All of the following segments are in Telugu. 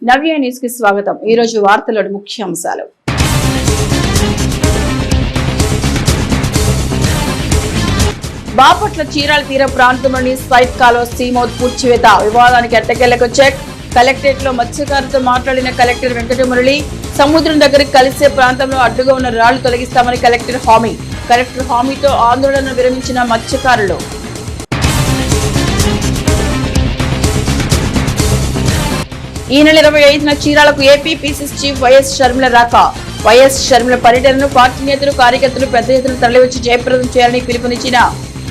నవ్య న్యూస్ కి స్వాగతం। ఈ రోజు వార్తల్లోని ముఖ్యాంశాలు। బాపట్ల చీరాల తీర ప్రాంతంలోని సైట్ కాలువ సీమౌత్ పూడ్చివేత వివాదానికి ఎట్టకేలకు చెక్। కలెక్టరేట్ లో మత్స్యకారులతో మాట్లాడిన కలెక్టర్ వెంకటమురళి, సముద్రం దగ్గరికి కలిసే ప్రాంతంలో అడ్డుగా ఉన్న రాళ్లు తొలగిస్తామని కలెక్టర్ హామీ। కలెక్టర్ హామీతో ఆందోళన విరమించిన మత్స్యకారులు। ఈ నెల 25న చీరాలకు AP PCC chief YS Sharmila రాక। వైఎస్ షర్మిల పర్యటనను పార్టీ నేతలు కార్యకర్తలు పెద్ద ఎత్తున తరలివచ్చి జయప్రదం చేయాలని పిలుపునిచ్చిన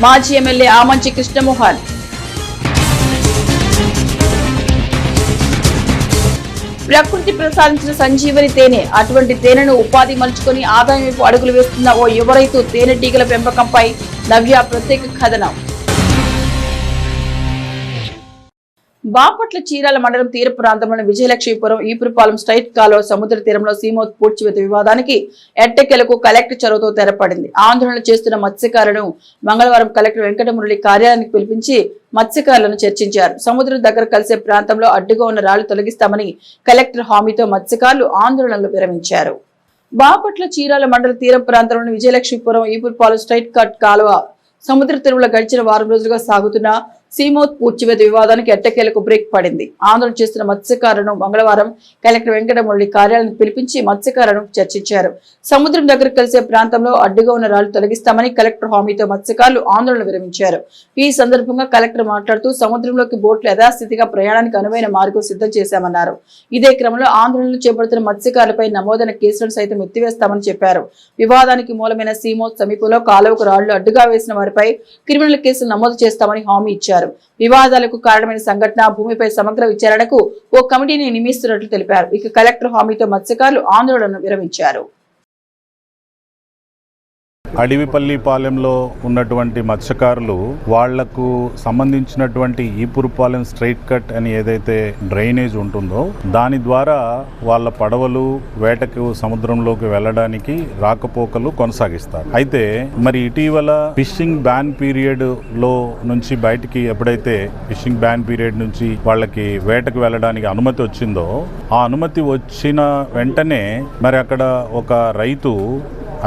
మాజీ ఎమ్మెల్యే ఆమంచి కృష్ణమోహన్। ప్రకృతి ప్రసాదించిన సంజీవని తేనె, అటువంటి తేనెను ఉపాధి మలుచుకొని ఆదాయం వైపు అడుగులు వేస్తున్న ఓ యువ రైతు తేనెటీగల పెంపకంపై నవ్య ప్రత్యేక కథనం। బాపట్ల చీరాల మండలం తీర ప్రాంతంలోని విజయలక్ష్మీపురం ఈపురపాలెం స్ట్రైట్ కాలువ సముద్ర తీరంలో సీమౌత్ పూడ్చివేత వివాదానికి ఎట్టకేలకు కలెక్టర్ చొరవతో తెరపడింది। ఆందోళన చేస్తున్న మత్స్యకారులను మంగళవారం కలెక్టర్ వెంకటమురళి కార్యాలయానికి పిలిపించి మత్స్యకారులను చర్చించారు। సముద్రం దగ్గర కలిసే ప్రాంతంలో అడ్డుగా ఉన్న రాళ్లు తొలగిస్తామని కలెక్టర్ హామీతో మత్స్యకారులు ఆందోళనలు విరమించారు। బాపట్ల చీరాల మండల తీర ప్రాంతంలోని విజయలక్ష్మీపురం ఈపురపాలెం స్ట్రైట్ కట్ కాలువ సముద్ర తీరంలో గడిచిన వారం రోజులుగా సాగుతున్న సీమౌత్ పూడ్చివేత వివాదానికి ఎట్టకేలకు బ్రేక్ పడింది। ఆందోళన చేస్తున్న మత్స్యకారులను మంగళవారం కలెక్టర్ వెంకటమురళి కార్యాలయానికి పిలిపించి మత్స్యకారులను చర్చించారు। సముద్రం దగ్గర కలిసే ప్రాంతంలో అడ్డుగా ఉన్న రాళ్లు తొలగిస్తామని కలెక్టర్ హామీతో మత్స్యకారులు ఆందోళన విరమించారు। ఈ సందర్భంగా కలెక్టర్ మాట్లాడుతూ సముద్రంలోకి బోట్లు యథాస్థితిగా ప్రయాణానికి అనువైన మార్గం సిద్ధం చేశామన్నారు। ఇదే క్రమంలో ఆందోళనలు చేపడుతున్న మత్స్యకారులపై నమోదైన కేసులను సైతం ఎత్తివేస్తామని చెప్పారు। వివాదానికి మూలమైన సీమౌత్ సమీపంలో కాలువకు రాళ్లు అడ్డుగా వేసిన వారిపై క్రిమినల్ కేసులు నమోదు చేస్తామని హామీ ఇచ్చారు। వివాదాలకు కారణమైన సంఘటన భూమిపై సమగ్ర విచారణకు ఓ కమిటీని నియమిస్తున్నట్లు తెలిపారు। ఇక కలెక్టర్ హామీతో మత్స్యకారులు ఆందోళనను విరమించారు। అడవిపల్లిపాలెంలో ఉన్నటువంటి మత్స్యకారులు వాళ్లకు సంబంధించినటువంటి ఈపురపాలెం స్ట్రైట్ కట్ అని ఏదైతే డ్రైనేజ్ ఉంటుందో దాని ద్వారా వాళ్ళ పడవలు వేటకు సముద్రంలోకి వెళ్ళడానికి రాకపోకలు కొనసాగిస్తారు। అయితే మరి ఇటీవల ఫిషింగ్ బ్యాన్ పీరియడ్ లో నుంచి బయటికి ఎప్పుడైతే ఫిషింగ్ బ్యాన్ పీరియడ్ నుంచి వాళ్ళకి వేటకు వెళ్ళడానికి అనుమతి వచ్చిందో ఆ అనుమతి వచ్చిన వెంటనే మరి అక్కడ ఒక రైతు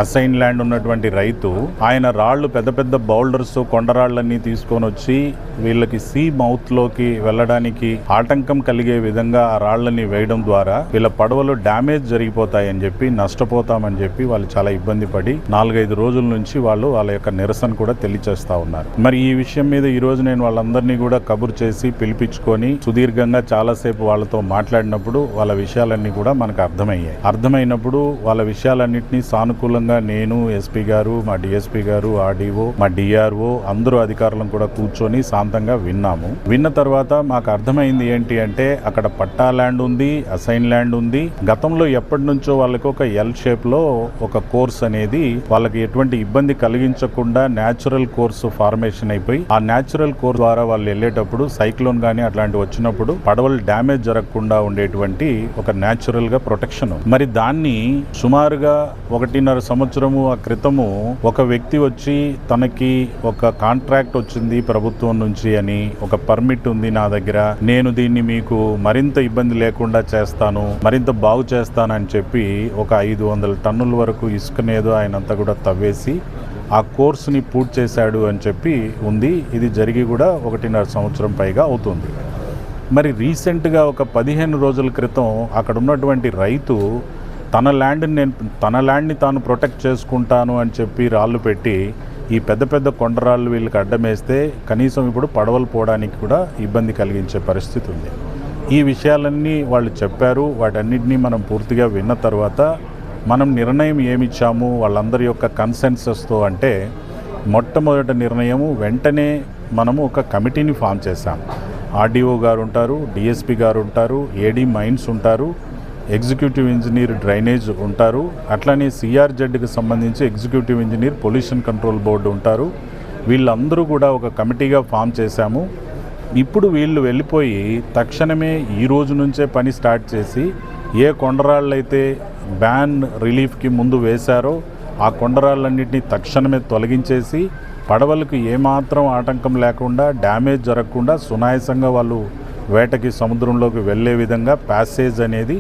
అసైన్ ల్యాండ్ ఉన్నటువంటి రైతు ఆయన రాళ్లు పెద్ద పెద్ద బౌల్డర్స్ కొండరాళ్లన్నీ తీసుకొని వచ్చి వీళ్ళకి సీ మౌత్ లోకి వెళ్ళడానికి ఆటంకం కలిగే విధంగా ఆ రాళ్లని వేయడం ద్వారా వీళ్ళ పడవలు డ్యామేజ్ జరిగిపోతాయని చెప్పి నష్టపోతామని చెప్పి వాళ్ళు చాలా ఇబ్బంది పడి 4-5 రోజుల నుంచి వాళ్ళు వాళ్ళ యొక్క నిరసన కూడా తెలియచేస్తా ఉన్నారు। మరి ఈ విషయం మీద ఈ రోజు నేను వాళ్ళందరినీ కూడా కబురు చేసి పిలిపించుకొని సుదీర్ఘంగా చాలాసేపు వాళ్ళతో మాట్లాడినప్పుడు వాళ్ళ విషయాలన్నీ కూడా మనకు అర్థమైనప్పుడు వాళ్ళ విషయాలన్నింటినీ సానుకూలంగా నేను ఎస్పీ గారు మా డిఎస్పీ గారు ఆర్డీఓ మా డిఆర్ఓ అందరూ అధికారులను కూడా కూర్చొని శాంతంగా విన్న తర్వాత మాకు అర్థమైంది ఏంటి అంటే అక్కడ పట్టా ల్యాండ్ ఉంది, అసైన్ ల్యాండ్ ఉంది। గతంలో ఎప్పటి నుంచో వాళ్ళకి ఒక ఎల్ షేప్ లో ఒక కోర్స్ అనేది వాళ్ళకి ఎటువంటి ఇబ్బంది కలిగించకుండా న్యాచురల్ కోర్స్ ఫార్మేషన్ అయిపోయి ఆ న్యాచురల్ కోర్స్ ద్వారా వాళ్ళు వెళ్ళేటప్పుడు సైక్లోన్ గానీ అట్లాంటివి వచ్చినప్పుడు పడవలు డ్యామేజ్ జరగకుండా ఉండేటువంటి ఒక న్యాచురల్ గా ప్రొటెక్షన్। మరి దాన్ని సుమారుగా 1.5 సంవత్సరము క్రితము ఒక వ్యక్తి వచ్చి తనకి ఒక కాంట్రాక్ట్ వచ్చింది ప్రభుత్వం నుంచి అని, ఒక పర్మిట్ ఉంది నా దగ్గర, నేను దీన్ని మీకు మరింత ఇబ్బంది లేకుండా చేస్తాను, మరింత బాగు చేస్తాను అని చెప్పి ఒక 500 టన్నుల వరకు ఇసుకనేదో ఆయనంతా కూడా తవ్వేసి ఆ కోర్సుని పూర్తి చేశాడు అని చెప్పి ఉంది। ఇది జరిగి కూడా 1.5 సంవత్సరం పైగా అవుతుంది। మరి రీసెంట్గా ఒక 15 రోజుల క్రితం అక్కడ ఉన్నటువంటి రైతు తన ల్యాండ్ని తాను ప్రొటెక్ట్ చేసుకుంటాను అని చెప్పి రాళ్ళు పెట్టి ఈ పెద్ద పెద్ద కొండరాళ్ళు వీళ్ళకి అడ్డమేస్తే కనీసం ఇప్పుడు పడవలు పోవడానికి కూడా ఇబ్బంది కలిగించే పరిస్థితి ఉంది। ఈ విషయాలన్నీ వాళ్ళు చెప్పారు। వాటన్నిటినీ మనం పూర్తిగా విన్న తర్వాత మనం నిర్ణయం ఏమిచ్చాము వాళ్ళందరి యొక్క కన్సెన్సస్తో అంటే మొట్టమొదటి నిర్ణయము వెంటనే మనము ఒక కమిటీని ఫామ్ చేశాం। ఆర్డీఓ గారు ఉంటారు, డిఎస్పీ గారు ఉంటారు, ఏడీ మైన్స్ ఉంటారు, ఎగ్జిక్యూటివ్ ఇంజనీర్ డ్రైనేజ్ ఉంటారు, అట్లానే సిఆర్జెడ్కి సంబంధించి executive engineer pollution control board ఉంటారు। వీళ్ళందరూ కూడా ఒక కమిటీగా ఫామ్ చేశాము। ఇప్పుడు వీళ్ళు వెళ్ళిపోయి తక్షణమే ఈ రోజు నుంచే పని స్టార్ట్ చేసి ఏ కొండరాళ్ళైతే బ్యాన్ రిలీఫ్కి ముందు వేశారో ఆ కొండరాళ్ళన్నింటినీ తక్షణమే తొలగించేసి పడవలకు ఏమాత్రం ఆటంకం లేకుండా డ్యామేజ్ జరగకుండా సునాయాసంగా వాళ్ళు వేటకి సముద్రంలోకి వెళ్ళే విధంగా ప్యాసేజ్ అనేది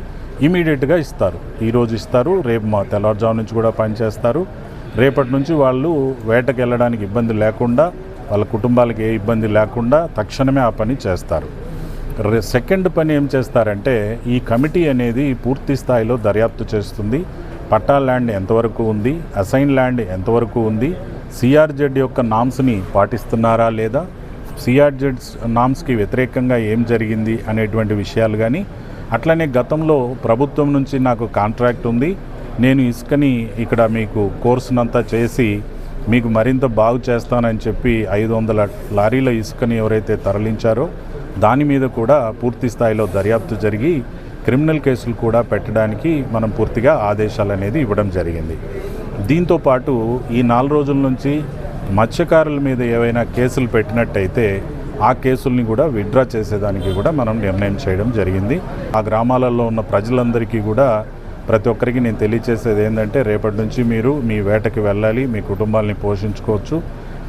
ఇమీడియట్గా ఇస్తారు. ఈరోజు ఇస్తారు, రేపు తెల్లవారుజాము నుంచి కూడా పనిచేస్తారు. రేపటి నుంచి వాళ్ళు వేటకి వెళ్ళడానికి ఇబ్బంది లేకుండా, వాళ్ళ కుటుంబాలకు ఏ ఇబ్బంది లేకుండా తక్షణమే ఆ పని చేస్తారు. సెకండ్ పని ఏం చేస్తారంటే, ఈ కమిటీ అనేది పూర్తి స్థాయిలో దర్యాప్తు చేస్తుంది. పట్టా ల్యాండ్ ఎంతవరకు ఉంది, అసైన్ ల్యాండ్ ఎంతవరకు ఉంది, సిఆర్జెడ్ యొక్క నామ్స్ని పాటిస్తున్నారా లేదా, సిఆర్జెడ్ నామ్స్కి వ్యతిరేకంగా ఏం జరిగింది అనేటువంటి విషయాలు కానీ, అట్లనే గతంలో ప్రభుత్వం నుంచి నాకు కాంట్రాక్ట్ ఉంది, నేను ఇసుకని ఇక్కడ మీకు కోర్సునంతా చేసి మీకు మరింత బాగు చేస్తానని చెప్పి 500 లారీల ఇసుకని ఎవరైతే తరలించారో దాని మీద కూడా పూర్తి స్థాయిలో దర్యాప్తు జరిగి క్రిమినల్ కేసులు కూడా పెట్టడానికి మనం పూర్తిగా ఆదేశాలు అనేది ఇవ్వడం జరిగింది. దీంతోపాటు ఈ 4 రోజుల నుంచి మత్స్యకారుల మీద ఏవైనా కేసులు పెట్టినట్టయితే ఆ కేసుల్ని కూడా విత్డ్రా చేసేదానికి కూడా మనం నిర్ణయం చేయడం జరిగింది. ఆ గ్రామాలలో ఉన్న ప్రజలందరికీ కూడా ప్రతి ఒక్కరికి నేను తెలియచేసేది ఏంటంటే, రేపటి నుంచి మీరు మీ వేటకి వెళ్ళాలి, మీ కుటుంబాలని పోషించుకోవచ్చు,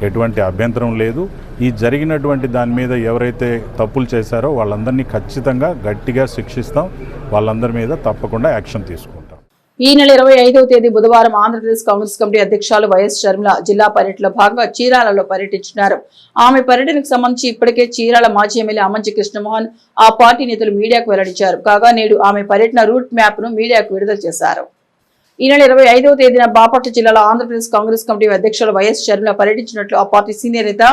ఎటువంటి అభ్యంతరం లేదు. ఈ జరిగినటువంటి దాని మీద ఎవరైతే తప్పులు చేశారో వాళ్ళందరినీ ఖచ్చితంగా గట్టిగా శిక్షిస్తాం, వాళ్ళందరి మీద తప్పకుండా యాక్షన్ తీసుకుంటాం. ఈ నెల 25వ తేదీ బుధవారం ఆంధ్రప్రదేశ్ కాంగ్రెస్ కమిటీ అధ్యక్షులు వైఎస్ షర్మిల జిల్లా పర్యటనలో భాగంగా చీరాలలో పర్యటించినారు. ఆమె పర్యటనకు సంబంధించి ఇప్పటికే చీరాల మాజీ ఎమ్మెల్యే అమ్మంచి కృష్ణమోహన్ ఆ పార్టీ నేతలు మీడియాకు వెల్లడించారు. కాగా నేడు ఆమె పర్యటన రూట్ మ్యాప్ ను మీడియాకు విడుదల చేశారు. ఈ నెల 25వ తేదీన బాపట్ల జిల్లాలో ఆంధ్రప్రదేశ్ కాంగ్రెస్ కమిటీ అధ్యక్షులు వైఎస్ షర్మిల పర్యటించినట్లు ఆ పార్టీ సీనియర్ నేత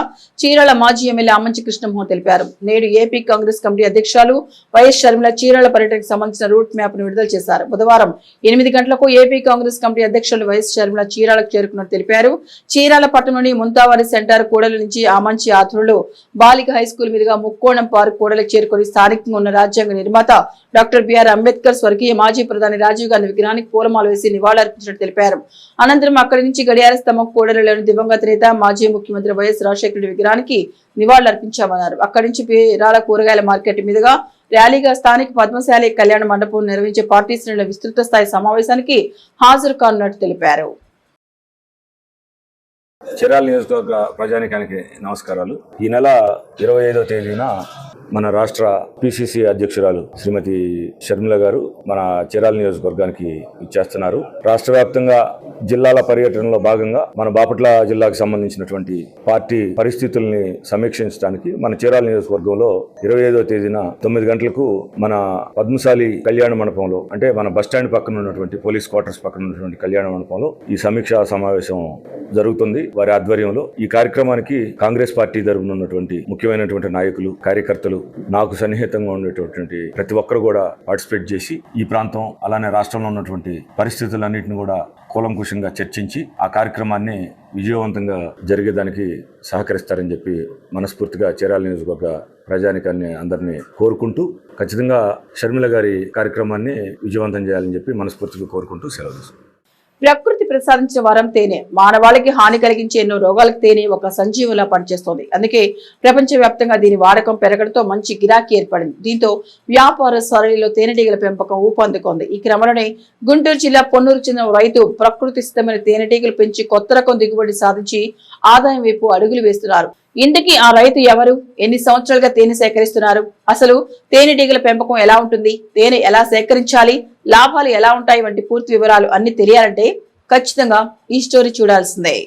చీరాల మాజీ ఎమ్మెల్యే అమ్మంచి కృష్ణమోహన్ తెలిపారు. నేడు ఏపీ కాంగ్రెస్ కమిటీ అధ్యక్షులు వైఎస్ షర్మిల చీరాల పర్యటనకు సంబంధించిన రూట్ మ్యాప్ ను విడుదల చేశారు. బుధవారం 8 గంటలకు ఏపీ కాంగ్రెస్ కమిటీ అధ్యక్షులు వైఎస్ షర్మిల చీరాలకు చేరుకున్నట్టు తెలిపారు. చీరాల పట్టణంలోని ముంతావారి సెంటర్ కూడలి నుంచి అమ్మంచి ఆధ్వర్యంలో బాలిక హైస్కూల్ మీదుగా ముక్కోణం పార్క్ కూడలికి చేరుకుని స్థానికంగా ఉన్న రాజ్యాంగ నిర్మాత డాక్టర్ బిఆర్ అంబేద్కర్, స్వర్గీయ మాజీ ప్రధాని రాజీవ్ గాంధీ విగ్రహానికి పూలమాల వేసి నివాళులర్పించినట్టు తెలిపారు. అనంతరం అక్కడి నుంచి గడియార స్తంభం కూడలిలోని దివంగత నేత మాజీ ముఖ్యమంత్రి వైఎస్ రాజశేఖర రెడ్డి విగ్రహానికి నివాళులర్పించామన్నారు. అక్కడి నుంచి పేరాల కూరగాయల మార్కెట్ మీదుగా ర్యాలీగా స్థానిక పద్మశాలి కళ్యాణ మండపం నిర్వహించే పార్టీ శ్రేణుల విస్తృత స్థాయి సమావేశానికి హాజరు కానున్నట్టు తెలిపారు. చీరాల నియోజకవర్గ ప్రజానికానికి నమస్కారాలు. ఈ నెల 25వ తేదీన మన రాష్ట్ర పిసిసి అధ్యక్షురాలు శ్రీమతి షర్మిల గారు మన చీరాల నియోజకవర్గానికి ఇచ్చేస్తున్నారు. రాష్ట్ర వ్యాప్తంగా జిల్లాల పర్యటనలో భాగంగా మన బాపట్ల జిల్లాకు సంబంధించినటువంటి పార్టీ పరిస్థితుల్ని సమీక్షించడానికి మన చీరాల నియోజకవర్గంలో 25వ తేదీన 9 గంటలకు మన పద్మశాలి కళ్యాణ మండపంలో, అంటే మన బస్టాండ్ పక్కన ఉన్నటువంటి పోలీస్ క్వార్టర్స్ పక్కన ఉన్నటువంటి కళ్యాణ మండపంలో ఈ సమీక్షా సమావేశం జరుగుతుంది. వారి ఆధ్వర్యంలో ఈ కార్యక్రమానికి కాంగ్రెస్ పార్టీ తరపున ఉన్నటువంటి ముఖ్యమైనటువంటి నాయకులు, కార్యకర్తలు, నాకు సన్నిహితంగా ఉండేటటువంటి ప్రతి ఒక్కరు కూడా పార్టిసిపేట్ చేసి ఈ ప్రాంతం అలానే రాష్ట్రంలో ఉన్నటువంటి పరిస్థితులన్నింటిని కూడా కూలంకుషంగా చర్చించి ఆ కార్యక్రమాన్ని విజయవంతంగా జరిగేదానికి సహకరిస్తారని చెప్పి మనస్ఫూర్తిగా చీరాల నియోజకవర్గ ప్రజానికాన్ని అందరినీ కోరుకుంటూ, ఖచ్చితంగా షర్మిల గారి కార్యక్రమాన్ని విజయవంతం చేయాలని చెప్పి మనస్ఫూర్తిగా కోరుకుంటూ సెలవు తీసుకుంటాం. ప్రకృతి ప్రసాదించిన వరం తేనె మానవాళికి హాని కలిగించే ఎన్నో రోగాలకు తేనె ఒక సంజీవులా పనిచేస్తోంది. అందుకే ప్రపంచవ్యాప్తంగా దీని వాడకం పెరగడంతో మంచి గిరాకీ ఏర్పడింది. దీంతో వ్యాపార సరళిలో తేనెటీగల పెంపకం ఊపందుకుంది. ఈ క్రమంలోనే గుంటూరు జిల్లా పొన్నూరు చెందిన రైతు ప్రకృతి సిద్ధమైన తేనెటీగలు పెంచి కొత్త రకం దిగుబడి సాధించి ఆదాయం వైపు అడుగులు వేస్తున్నారు. ఇంతకీ ఆ రైతు ఎవరు, ఎన్ని సంవత్సరాలుగా తేనె సేకరిస్తున్నారు, అసలు తేనెటీగల పెంపకం ఎలా ఉంటుంది, తేనె ఎలా సేకరించాలి, లాభాలు ఎలా ఉంటాయి వంటి పూర్తి వివరాలు అన్ని తెలియాలంటే ఖచ్చితంగా ఈ స్టోరీ చూడాల్సిందే.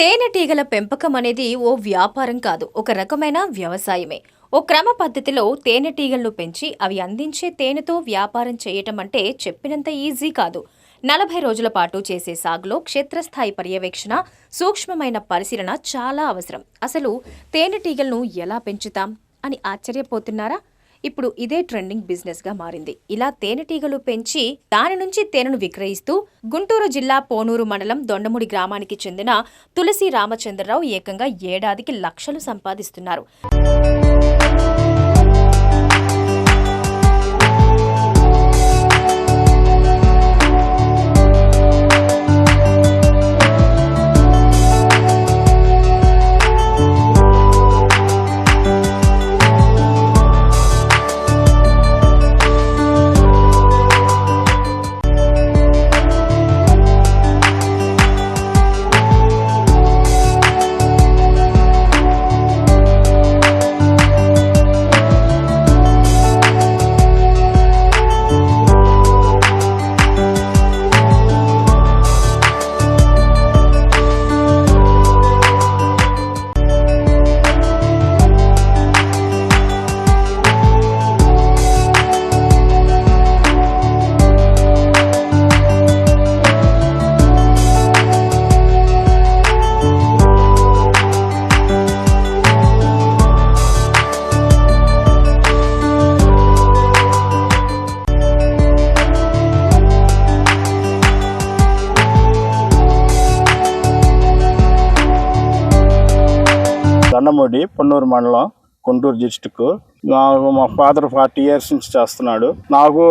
తేనెటీగల పెంపకం అనేది ఓ వ్యాపారం కాదు, ఒక రకమైన వ్యవసాయమే. ఓ క్రమ పద్ధతిలో తేనెటీగలను పెంచి అవి అందించే తేనెతో వ్యాపారం చేయటం అంటే చెప్పినంత ఈజీ కాదు. 40 రోజుల పాటు చేసే సాగులో క్షేత్రస్థాయి పర్యవేక్షణ, సూక్ష్మమైన పరిశీలన చాలా అవసరం. అసలు తేనెటీగలను ఎలా పెంచుతాం అని ఆశ్చర్యపోతున్నారా? ఇప్పుడు ఇదే ట్రెండింగ్ బిజినెస్ గా మారింది. ఇలా తేనెటీగలు పెంచి దాని నుంచి తేనెను విక్రయిస్తూ గుంటూరు జిల్లా పోనూరు మండలం దొండముడి గ్రామానికి చెందిన తులసి రామచంద్రరావు ఏకంగా ఏడాదికి లక్షలు సంపాదిస్తున్నారు. దొండముడి పొన్నూరు మండలం గుంటూరు డిస్టిక్. నాకు మా ఫాదర్ 40 years నుంచి చేస్తున్నాడు. నాకు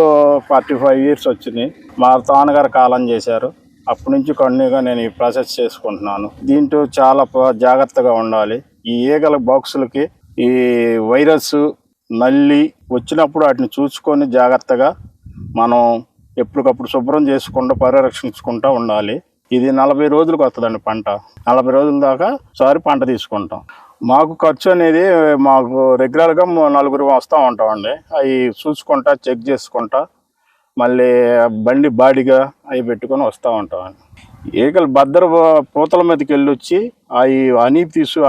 45 years వచ్చింది. మా తానగారు కాలం చేశారు. అప్పటి నుంచి కంటిన్యూగా నేను ఈ ప్రాసెస్ చేసుకుంటున్నాను. దీంట్లో చాలా జాగ్రత్తగా ఉండాలి. ఈ ఈగల బాక్సులకి ఈ వైరస్ నల్లి వచ్చినప్పుడు వాటిని చూసుకొని జాగ్రత్తగా మనం ఎప్పటికప్పుడు శుభ్రం చేసుకుంటూ పరిరక్షించుకుంటూ ఉండాలి. ఇది 40 రోజులకు వస్తుందండి పంట. 40 రోజుల దాకా సారి పంట తీసుకుంటాం. మాకు ఖర్చు అనేది మాకు రెగ్యులర్గా 4 వస్తూ ఉంటామండి. అవి చూసుకుంటా చెక్ చేసుకుంటా మళ్ళీ బండి బాడిగా అవి పెట్టుకొని వస్తూ ఉంటామండి. ఈగలు భద్ర పూతల మీదకి వెళ్ళి వచ్చి అవి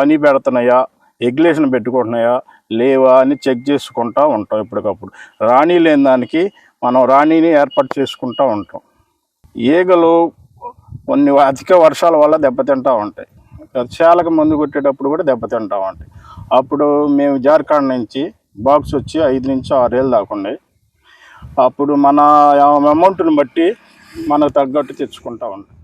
హనీ పెడుతున్నాయా, ఎగ్లేషన్ పెట్టుకుంటున్నాయా లేవా అని చెక్ చేసుకుంటూ ఉంటాం. ఎప్పటికప్పుడు రాణి లేని దానికి మనం రాణిని ఏర్పాటు చేసుకుంటూ ఉంటాం. ఈగలు కొన్ని అధిక వర్షాల వల్ల దెబ్బతింటూ ఉంటాయి. వర్షాలకు మందు కొట్టేటప్పుడు కూడా దెబ్బతింటూ ఉంటాయి. అప్పుడు మేము జార్ఖండ్ నుంచి బాక్స్ వచ్చి 5 నుంచి 6 ఏళ్ళు దాకా ఉన్నాయి. అప్పుడు మన అమౌంట్ని బట్టి మనకు తగ్గట్టు తెచ్చుకుంటూ ఉంటాం.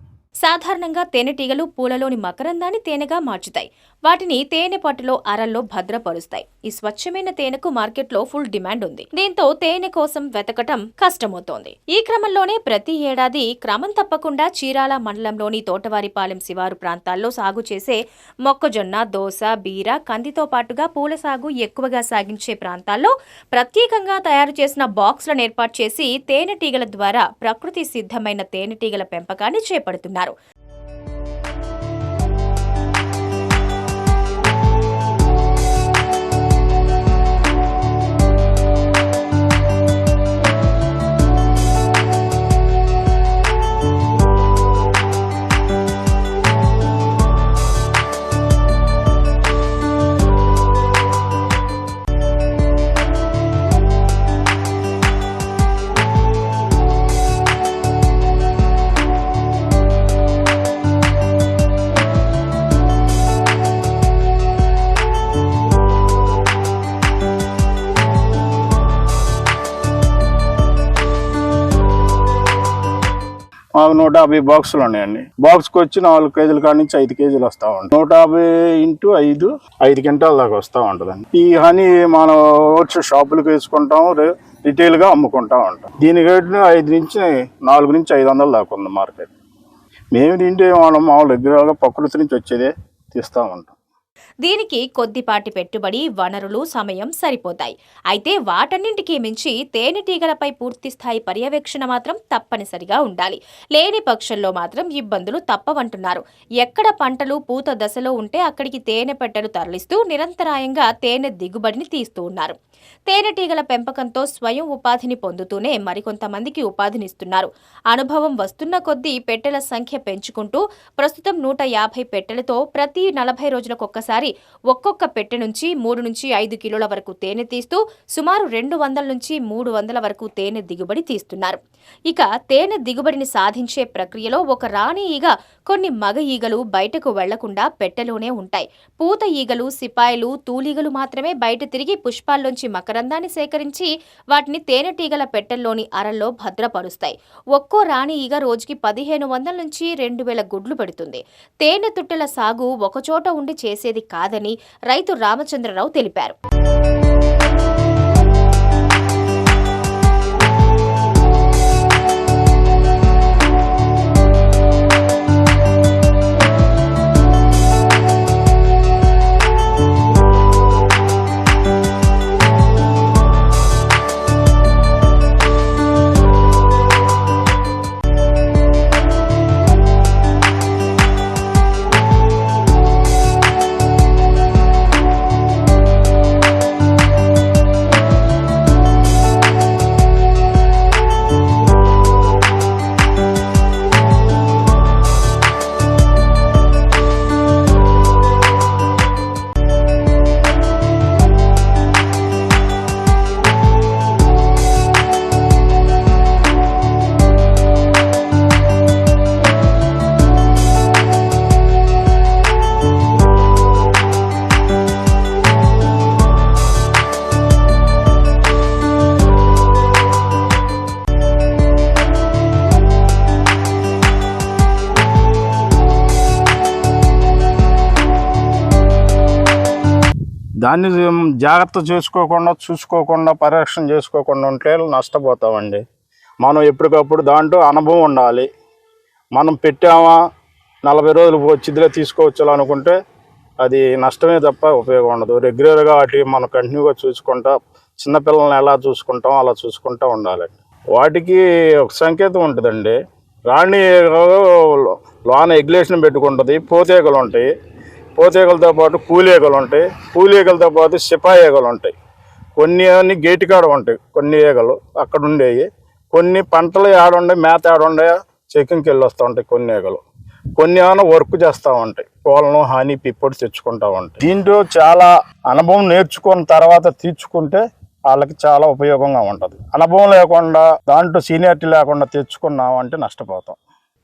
సాధారణంగా తేనెటీగలు పూలలోని మకరందాన్ని తేనెగా మార్చుతాయి. వాటిని తేనె పట్టులో అరల్లో భద్రపరుస్తాయి. ఈ స్వచ్ఛమైన తేనెకు మార్కెట్లో ఫుల్ డిమాండ్ ఉంది. దీంతో తేనె కోసం వెతకటం కష్టమవుతోంది. ఈ క్రమంలోనే ప్రతి ఏడాది క్రమం తప్పకుండా చీరాల మండలంలోని తోటవారిపాలెం శివారు ప్రాంతాల్లో సాగు చేసే మొక్కజొన్న, దోస, బీర, కందితో పాటుగా పూల సాగు ఎక్కువగా సాగించే ప్రాంతాల్లో ప్రత్యేకంగా తయారు చేసిన బాక్సులను ఏర్పాటు చేసి తేనెటీగల ద్వారా ప్రకృతి సిద్ధమైన తేనెటీగల పెంపకాన్ని చేపడుతున్నారు. మాకు 150 బాక్సులు ఉన్నాయండి. బాక్స్కి వచ్చి 4 కేజీల కాడి నుంచి 5 కేజీలు వస్తూ ఉంటాయి. 150 × 5 క్వింటాల దాకా వస్తూ ఉంటుందండి. ఈ హనీ మనం వచ్చి షాపులకు వేసుకుంటాం, రిటైల్గా అమ్ముకుంటూ ఉంటాం. దీని రేటు 4 నుంచి 500 దాకా ఉంది మార్కెట్. మేము తింటే మనం మామూలు రెగ్యులర్గా ప్రకృతి నుంచి వచ్చేదే తీస్తూ ఉంటాం. దీనికి కొద్దిపాటి పెట్టుబడి, వనరులు, సమయం సరిపోతాయి. అయితే వాటన్నింటికీ మించి తేనెటీగలపై పూర్తిస్థాయి పర్యవేక్షణ మాత్రం తప్పనిసరిగా ఉండాలి. లేని పక్షంలో మాత్రం ఇబ్బందులు తప్పవంటున్నారు. ఎక్కడ పంటలు పూత దశలో ఉంటే అక్కడికి తేనె పెట్టెలు తరలిస్తూ నిరంతరాయంగా తేనె దిగుబడిని తీస్తూ ఉన్నారు. తేనెటీగల పెంపకంతో స్వయం ఉపాధిని పొందుతూనే మరికొంతమందికి ఉపాధినిస్తున్నారు. అనుభవం వస్తున్న కొద్దీ పెట్టెల సంఖ్య పెంచుకుంటూ ప్రస్తుతం 150 పెట్టెలతో ప్రతి 40 రోజులకొకసారి ఒక్కసారి ఒక్కొక్క పెట్టె నుంచి 3 నుంచి 5 కిలోల వరకు తేనె తీస్తూ సుమారు 200 నుంచి 300 వరకు తేనె దిగుబడి తీస్తున్నారు. ఇక తేనె దిగుబడిని సాధించే ప్రక్రియలో ఒక రాణి ఈగ, కొన్ని మగ ఈగలు బయటకు వెళ్లకుండా పెట్టెలోనే ఉంటాయి. పూత ఈగలు, సిపాయిలు, తూలీగలు మాత్రమే బయట తిరిగి పుష్పాల్లోంచి మకరందాన్ని సేకరించి వాటిని తేనెటీగల పెట్టెల్లోని అరల్లో భద్రపరుస్తాయి. ఒక్కో రాణి ఈగ రోజుకి 1500 నుంచి 2000 గుడ్లు పెడుతుంది. తేనె తుట్టెల సాగు ఒకచోట ఉండి చేసేది కాదని రైతు రామచంద్రరావు తెలిపారు. దాన్ని జాగ్రత్త చూసుకోకుండా పరిరక్షణ చేసుకోకుండా ఉంటే నష్టపోతామండి. మనం ఎప్పటికప్పుడు దాంట్లో అనుభవం ఉండాలి. మనం పెట్టామా 40 రోజులు వచ్చిదిలో తీసుకోవచ్చు అనుకుంటే అది నష్టమే తప్ప ఉపయోగం ఉండదు. రెగ్యులర్గా వాటి మనం కంటిన్యూగా చూసుకుంటా, చిన్నపిల్లల్ని ఎలా చూసుకుంటామో అలా చూసుకుంటూ ఉండాలండి. వాటికి ఒక సంకేతం ఉంటుందండి. రాణి లోన ఎగ్లేషన్ పెట్టుకుంటుంది, పోతేగలు ఉంటాయి, పోతేగలతో పాటు కూలీగలు ఉంటాయి, కూలీగలతో పాటు సిపాయి ఈగలు ఉంటాయి. కొన్ని అన్ని గేటు కాడ ఉంటాయి, కొన్ని ఈగలు అక్కడ ఉండేవి. కొన్ని పంటలు ఆడుండే, మేత ఆడుండే చెకింగ్కి వెళ్ళి వస్తూ ఉంటాయి కొన్ని ఈగలు. కొన్ని ఏమైనా వర్క్ చేస్తూ ఉంటాయి, కోళ్ళను హాని పిప్పొడి తెచ్చుకుంటూ ఉంటాయి. దీంట్లో చాలా అనుభవం నేర్చుకున్న తర్వాత తీర్చుకుంటే వాళ్ళకి చాలా ఉపయోగంగా ఉంటుంది. అనుభవం లేకుండా దాంట్లో సీనియారిటీ లేకుండా తెచ్చుకున్నామంటే నష్టపోతాం.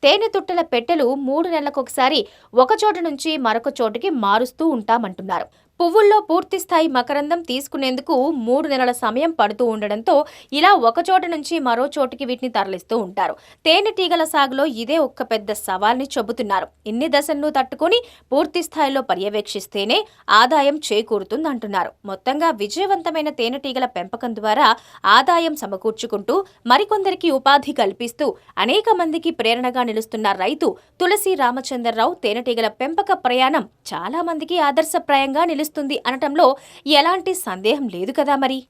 తేనె తుట్టెల పెట్టెలు 3 నెలలకొకసారి ఒక చోట నుంచి మరొక చోటుకి మారుస్తూ ఉంటామంటున్నారు. పువ్వుల్లో పూర్తి స్థాయి మకరందం తీసుకునేందుకు 3 నెలల సమయం పడుతూ ఉండడంతో ఇలా ఒక చోట నుంచి మరో చోటికి వీటిని తరలిస్తూ ఉంటారు. తేనెటీగల సాగులో ఇదే ఒక్క పెద్ద సవాల్ని చెబుతున్నారు. ఇన్ని దశలను తట్టుకుని పూర్తి స్థాయిలో పర్యవేక్షిస్తేనే ఆదాయం చేకూరుతుందంటున్నారు. మొత్తంగా విజయవంతమైన తేనెటీగల పెంపకం ద్వారా ఆదాయం సమకూర్చుకుంటూ మరికొందరికి ఉపాధి కల్పిస్తూ అనేక మందికి ప్రేరణగా నిలుస్తున్న రైతు తులసి రామచంద్రరావు తేనెటీగల పెంపక ప్రయాణం చాలా మందికి ఆదర్శప్రాయంగా నిలుస్తుంది అనటంలో ఎలాంటి సందేహం లేదు కదా మరి.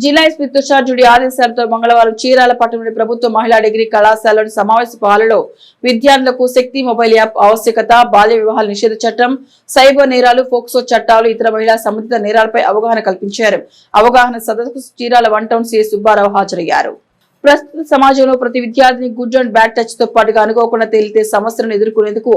జిల్లా ఎస్పీ తుషార్ జుడి ఆదేశాలతో మంగళవారం చీరాల పట్టణంలోని ప్రభుత్వ మహిళా డిగ్రీ కళాశాలలోని సమావేశపు హాలులో విద్యార్థులకు శక్తి మొబైల్ యాప్ ఆవశ్యకత, బాల్య వివాహాల నిషేధ చట్టం, సైబర్ నేరాలు, ఫోక్సో చట్టాలు, ఇతర మహిళా సంబంధిత నేరాలపై అవగాహన కల్పించారు. అవగాహన సదస్సుకు చీరాల 1 టౌన్ సిఐ సుబ్బారావు హాజరయ్యారు. ప్రస్తుత సమాజంలో ప్రతి విద్యార్థిని గుడ్ అండ్ బ్యాడ్ టచ్ తో పాటుగా అనుకోకుండా తేలితే సమస్యలను ఎదుర్కొనేందుకు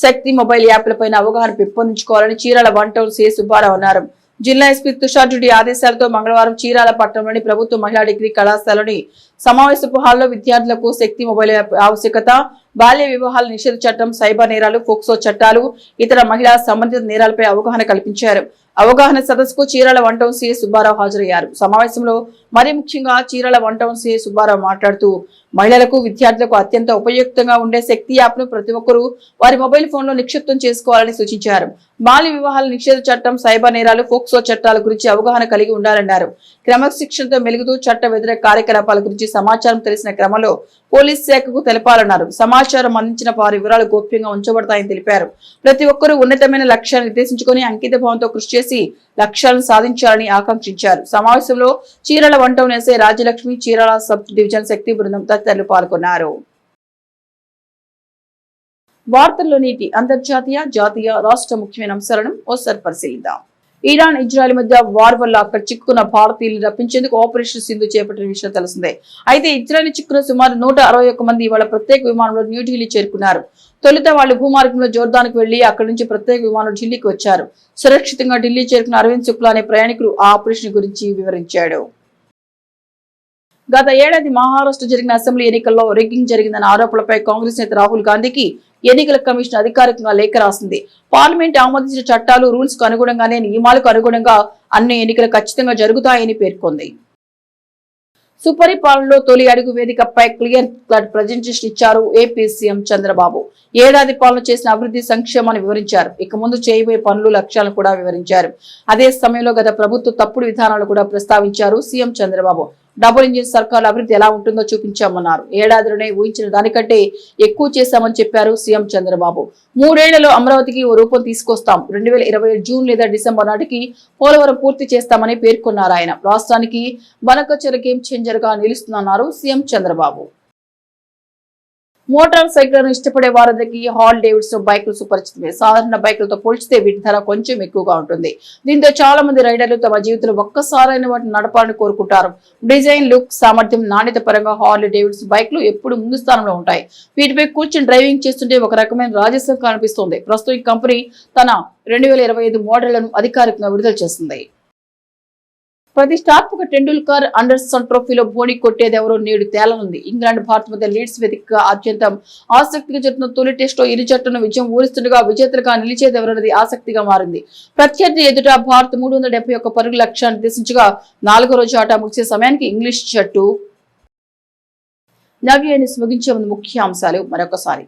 శక్తి మొబైల్ యాప్లపై అవగాహన పెంపొందించుకోవాలని చీరాల 1 టౌన్ సిఐ సుబ్బారావు అన్నారు. జిల్లా ఎస్పీ తుషార్ జుడి ఆదేశాలతో మంగళవారం చీరాల పట్టణంలోని ప్రభుత్వ మహిళా డిగ్రీ కళాశాలలోని సమావేశపు హాల్లో విద్యార్థులకు శక్తి మొబైల్ యాప్ ఆవశ్యకత, బాల్య వివాహాల నిషేధ చట్టం, సైబర్ నేరాలు, ఫోక్సో చట్టాలు, ఇతర మహిళా సంబంధిత నేరాలపై అవగాహన కల్పించారు. అవగాహన సదస్సుకు Chirala one town CI Subbarao హాజరయ్యారు. సమావేశంలో మరీ ముఖ్యంగా Chirala one town CI Subbarao మాట్లాడుతూ మహిళలకు విద్యార్థులకు అత్యంత ఉపయుక్తంగా ఉండే శక్తి యాప్ ను ప్రతి ఒక్కరూ వారి మొబైల్ ఫోన్ లో నిక్షిప్తం చేసుకోవాలని సూచించారు. బాల్య వివాహాల నిషేధ చట్టం, సైబర్ నేరాలు, ఫోక్సో చట్టాల గురించి అవగాహన కలిగి ఉండాలన్నారు. క్రమశిక్షణతో మెలుగుతూ చట్ట వ్యతిరేక కార్యకలాపాల గురించి సమాచారం తెలిసిన క్రమంలో పోలీస్ శాఖకు తెలపాలన్నారు. సమాచారం అందించిన వారి వివరాలు గోప్యంగా ఉంచబడతాయని తెలిపారు. ప్రతి ఒక్కరూ ఉన్నతమైన లక్ష్యాన్ని నిర్దేశించుకుని అంకిత భావంతో కృషి చేసి లక్ష్యాలను సాధించాలని ఆకాంక్షించారు. సమావేశంలో Chirala one town SI Rajyalakshmi, Chirala sub division Shakti బృందం తదితరులు పాల్గొన్నారు. వార్తల్లో నీటి అంతర్జాతీయ, జాతీయ, రాష్ట్ర ముఖ్యమైన అంశాలను ఓసారి పరిశీలిద్దాం. ఇరాన్, ఇజ్రాయెల్ మధ్య వార్ వల్ల అక్కడ చిక్కున్న భారతీయులను రప్పించేందుకు ఆపరేషన్ సింధు చేపట్టిన విషయం తెలిసిందే. అయితే ఇజ్రాయెల్ చిక్కున్న సుమారు 161 మంది ఇవాళ ప్రత్యేక విమానంలో న్యూఢిల్లీ చేరుకున్నారు. తొలుత వాళ్ళు భూమార్గంలో జోర్దాన్కు వెళ్లి అక్కడి నుంచి ప్రత్యేక విమానం ఢిల్లీకి వచ్చారు. సురక్షితంగా ఢిల్లీ చేరుకున్న అరవింద్ శుక్లా అనే ప్రయాణికులు ఆ ఆపరేషన్ గురించి వివరించాడు. గత ఏడాది మహారాష్ట్ర జరిగిన అసెంబ్లీ ఎన్నికల్లో రిగ్గింగ్ జరిగిందన్న ఆరోపణలపై కాంగ్రెస్ నేత రాహుల్ గాంధీకి ఎన్నికల కమిషన్ అధికారికంగా లేఖ రాసింది. పార్లమెంట్ ఆమోదించిన చట్టాలు, రూల్స్ కు అనుగుణంగానే నియమాలకు అనుగుణంగా అన్ని ఎన్నికలు ఖచ్చితంగా జరుగుతాయని పేర్కొంది. సుపరిపాలనలో తొలి అడుగు వేదికపై క్లియర్ కట్ ప్రజెంటేషన్ ఇచ్చారు ఏపీ సీఎం చంద్రబాబు. ఏడాది పాలన చేసిన అభివృద్ధి, సంక్షేమాన్ని వివరించారు. ఇక ముందు చేయబోయే పనులు, లక్ష్యాలను కూడా వివరించారు. అదే సమయంలో గత ప్రభుత్వ తప్పుడు విధానాలు కూడా ప్రస్తావించారు సీఎం చంద్రబాబు. డబుల్ ఇంజిన్ సర్కార్ అభివృద్ధి ఎలా ఉంటుందో చూపించామన్నారు. ఏడాదిలోనే ఊహించిన దానికంటే ఎక్కువ చేశామని చెప్పారు సీఎం చంద్రబాబు. 3 ఏళ్లలో అమరావతికి ఓ రూపం తీసుకొస్తాం. 2027 జూన్ లేదా డిసెంబర్ నాటికి పోలవరం పూర్తి చేస్తామని పేర్కొన్నారు ఆయన. రాష్ట్రానికి బనకచెర గేమ్ చేంజర్ గా నిలుస్తుందన్నారు సీఎం చంద్రబాబు. మోటార్ సైకిళ్లను ఇష్టపడే వారందరికీ హార్లీ డేవిడ్సన్ బైకులు సుపరిచితమే. సాధారణ బైకులతో పోల్చితే వీటి ధర కొంచెం ఎక్కువగా ఉంటుంది. దీంతో చాలా మంది రైడర్లు తమ జీవితంలో ఒక్కసారైన వాటిని నడపాలని కోరుకుంటారు. డిజైన్, లుక్, సామర్థ్యం, నాణ్యత పరంగా హార్లీ డేవిడ్సన్ బైకులు ఎప్పుడు ముందు స్థానంలో ఉంటాయి. వీటిపై కూర్చొని డ్రైవింగ్ చేస్తుంటే ఒక రకమైన రాజసం కనిపిస్తుంది. ప్రస్తుతం ఈ కంపెనీ తన 2025 మోడళ్లను అధికారికంగా విడుదల చేస్తుంది. ప్రతిష్టాత్మక టెండూల్కర్ అండర్సన్ ట్రోఫీలో బోణి కొట్టేదెవరో నేడు తేలనుంది. ఇంగ్లాండ్, భారత్ మధ్య లీడ్స్ వేదికగా అత్యంత ఆసక్తిగా జరుగుతున్న తొలి టెస్టులో ఇరు జట్టును విజయం ఊరిస్తుండగా విజేతలుగా నిలిచేదెవరన్నది ఆసక్తిగా మారింది. ప్రత్యర్థి ఎదుట భారత్ 371 పరుగుల లక్ష్యాన్ని నిర్దేశించగా 4వ రోజు ఆట ముగిసే సమయానికి ఇంగ్లీష్ జట్టు నవ్యాన్ని ముగించే ముందు ముఖ్య అంశాలు మరొకసారి.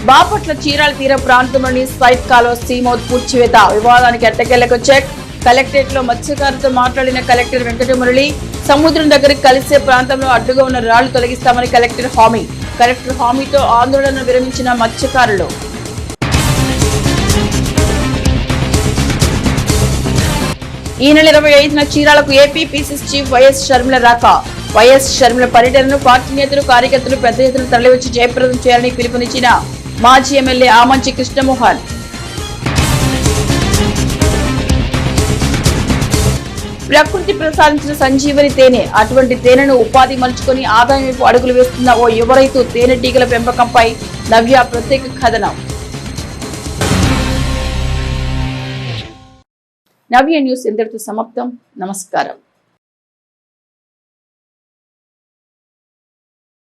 బాపట్ల చీరాల తీర ప్రాంతంలోని సైట్ కాలువ సీమౌత్ పూడ్చివేత వివాదానికి ఎట్టకేలకు చెక్. కలెక్టరేట్ లో మత్స్యకారులతో మాట్లాడిన కలెక్టర్ వెంకటమురళి, సముద్రం దగ్గరికి కలిసే ప్రాంతంలో అడ్డుగా ఉన్న రాళ్లు తొలగిస్తామని కలెక్టర్ హామీ. కలెక్టర్ హామీతో ఆందోళన విరమించిన మత్స్యకారులు. ఈ నెల 25న చీరాలకు AP PCC chief YS Sharmila రాక. వైఎస్ షర్మిల పర్యటనను పార్టీ నేతలు, కార్యకర్తలు పెద్ద ఎత్తున తరలివచ్చి జయప్రదం చేయాలని పిలుపునిచ్చిన మాజీ ఎమ్మెల్యే ఆమంచి కృష్ణమోహన్. ప్రకృతి ప్రసాదించిన సంజీవని తేనె. అటువంటి తేనెను ఉపాధి మలుచుకొని ఆదాయం వైపు అడుగులు వేస్తున్న ఓ యువ రైతు తేనెటీగల పెంపకంపై నవ్య ప్రత్యేక కథనం. నవ్య న్యూస్ ఇంతటితో సమాప్తం. నమస్కారం.